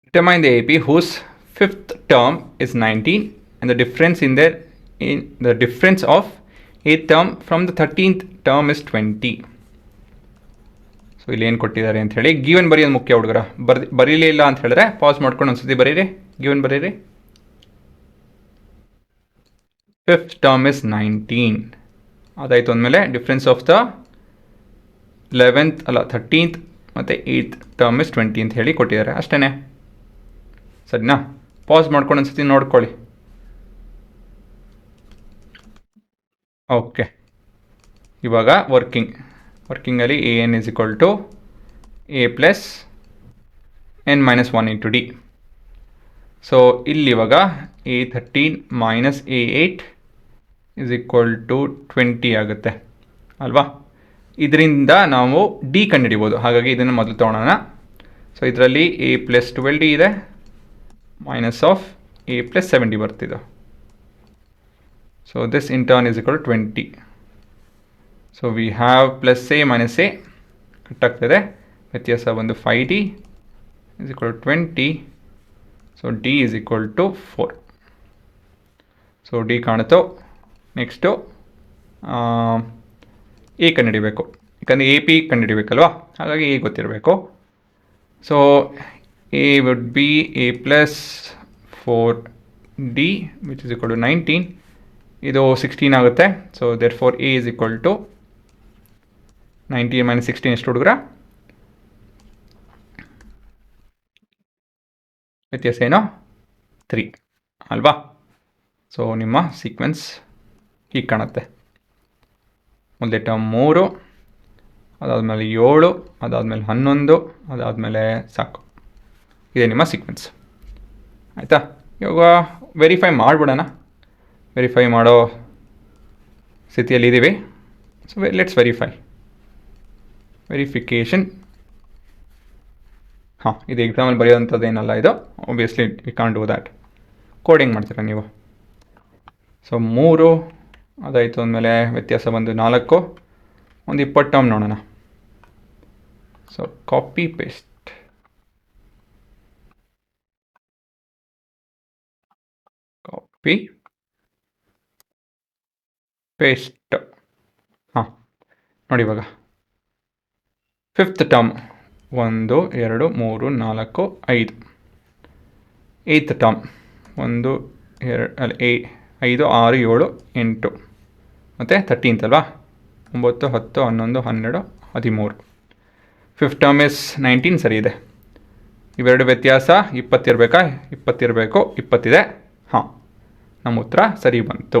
Determine the AP whose fifth term is 19 and the difference in the difference of eighth term from the 13th term is 20. So ಇಲ್ಲಿ ಏನು ಕೊಟ್ಟಿದ್ದಾರೆ ಅಂತ ಹೇಳಿ given ಬರೆಯೋದು ಮುಖ್ಯ ಹುಡುಗರ. ಬರೀಲೇ ಇಲ್ಲ ಅಂತ ಹೇಳಿದ್ರೆ ಪಾಸ್ ಮಾಡ್ಕೊಂಡು ಒಂದ್ಸತಿ ಬರೀರಿ. ಗಿವನ್ ಬರೀರಿ. ಫಿಫ್ತ್ ಟರ್ಮ್ ಇಸ್ 19 ಅದಾಯಿತು ಅಂದಮೇಲೆ ಡಿಫ್ರೆನ್ಸ್ ಆಫ್ ದ 13th ಮತ್ತು 8th ಟರ್ಮ್ ಇಸ್ 20 ಅಂತ ಹೇಳಿ ಕೊಟ್ಟಿದ್ದಾರೆ ಅಷ್ಟೇ. ಸರಿನಾ? ಪಾಸ್ ಮಾಡ್ಕೊಂಡು ಒಂದ್ಸತಿ ನೋಡ್ಕೊಳ್ಳಿ. ಓಕೆ, ಇವಾಗ ವರ್ಕಿಂಗಲ್ಲಿ AN is equal to A plus n-1 into D. So ಇಲ್ಲಿ ಇವಾಗ A13 minus A8 is equal to 20 ಆಗುತ್ತೆ ಅಲ್ವಾ? ಇದರಿಂದ ನಾವು ಡಿ ಕಂಡುಹಿಡಿಬೋದು. ಹಾಗಾಗಿ ಇದನ್ನು ಮೊದಲು ತೊಗೊಳೋಣ. ಸೊ ಇದರಲ್ಲಿ A plus 12D ಇದೆ, minus of A plus 7D ಬರ್ತಿದೆ. So this in turn is equal to 20. So we have plus A minus A ಕಟ್ಟಾಗ್ತದೆ. ವ್ಯತ್ಯಾಸ ಬಂದು 5D is equal to 20. So D is equal to 4. So D ಕಾಣುತ್ತೋ. Next A ಕಂಡುಹಿಡಿಬೇಕು, ಯಾಕಂದರೆ AP ಕಂಡುಹಿಡಿಬೇಕಲ್ವಾ, ಹಾಗಾಗಿ A ಗೊತ್ತಿರಬೇಕು. So A would be A plus 4D which is equal to 19. ಇದು 16 ಆಗುತ್ತೆ. So therefore A is equal to 19 minus 16 ಎಷ್ಟು ಹುಡುಗರ? ವ್ಯತ್ಯಾಸ ಏನೋ 3 ಅಲ್ವಾ? ಸೊ ನಿಮ್ಮ ಸೀಕ್ವೆನ್ಸ್ ಹೀಗೆ ಕಾಣುತ್ತೆ. ಮೊದಲೇ ಟರ್ಮ್ 3, ಅದಾದಮೇಲೆ 7, ಅದಾದಮೇಲೆ 11, ಅದಾದಮೇಲೆ ಸಾಕು. ಇದೆ ನಿಮ್ಮ ಸೀಕ್ವೆನ್ಸ್. ಆಯಿತಾ? ಇವಾಗ ವೆರಿಫೈ ಮಾಡಿಬಿಡೋಣ. ವೆರಿಫೈ ಮಾಡೋ ಸ್ಥಿತಿಯಲ್ಲಿ ಇದ್ದೀವಿ. So let's verification. ಹಾಂ, ಇದು ಎಕ್ಸಾಮಲ್ಲಿ ಬರೆಯೋವಂಥದ್ದು ಏನಲ್ಲ ಇದು. Obviously we can't do that. Coding ಮಾಡ್ತೀರಾ ನೀವು. ಸೊ 3 ಅದಾಯಿತು ಅಂದಮೇಲೆ ವ್ಯತ್ಯಾಸ ಬಂದು 4, ಒಂದು 20 ಟರ್ಮ್ ನೋಡೋಣ. So copy paste. ಹಾಂ, ನೋಡಿ ಇವಾಗ ಫಿಫ್ತ್ ಟರ್ಮ್ 1 2 3 4 5. ಏಯ್ತ್ ಟರ್ಮ್ 1 2 5 6 7 8 ಮತ್ತು 13th ಅಲ್ವಾ? 9 10 11 12 13. ಫಿಫ್ತ್ ಟರ್ಮ್ ಇಸ್ 19 ಸರಿ ಇದೆ. ಇವೆರಡು ವ್ಯತ್ಯಾಸ 20 ಇರಬೇಕಾ? 20 ಇರಬೇಕು, 20 ಇದೆ. ಹಾಂ, ನಮ್ಮ ಉತ್ತರ ಸರಿ ಬಂತು.